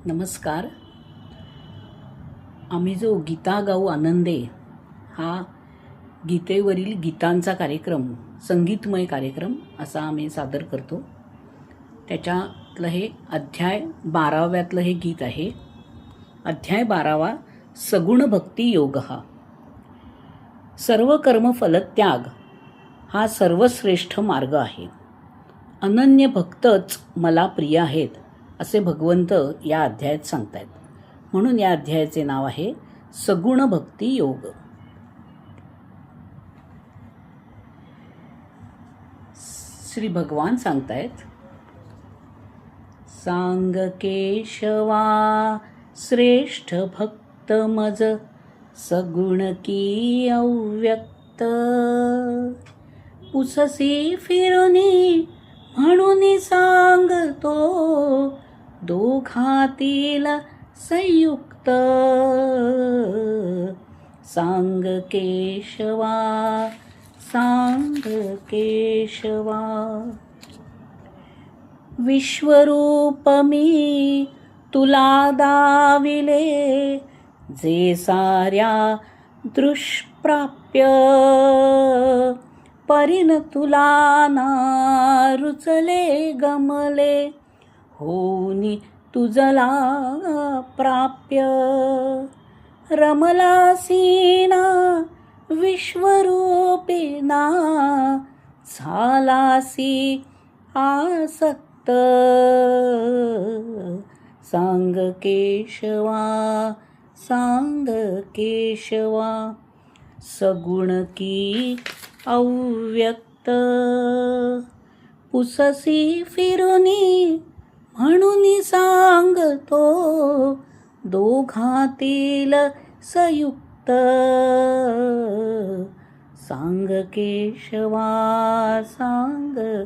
नमस्कार. आम्ही जो गीता गाऊ आनंदे हा गीतेवरील गीतांचा कार्यक्रम, संगीतमय कार्यक्रम असा आम्ही सादर करतो. त्याच्यातलं हे अध्याय 12व्यातलं हे गीत आहे. अध्याय 12वा, सगुण भक्ती योग. सर्व कर्म फलत्याग हा सर्वश्रेष्ठ मार्ग आहे. अनन्य भक्तच मला प्रिय आहेत असे भगवंत या अध्यायात सांगतायत. म्हणून या अध्यायाचे नाव आहे सगुण भक्ती योग. श्री भगवान सांगतायत, सांग केशवा श्रेष्ठ भक्त मज सगुण की अव्यक्त. पुससी फिरुनी म्हणून सांगतो दोघातील संयुक्त. सांग केशवा सांग केशवा. विश्वरूप मी तुला दाविले जे साऱ्या दृष्प्राप्य. परिन तुला ना रुचले गमले होनी तुझला प्राप्य. रमलासीना विश्वरूपिना झालासी आसक्त. सांग केशवा सांग केशवा. सगुण की अव्यक्त. पुससी फिरुनी म्हणून सांगतो दोघातील संयुक्त. सांग केशवा सांग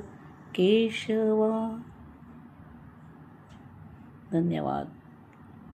केशवा. धन्यवाद.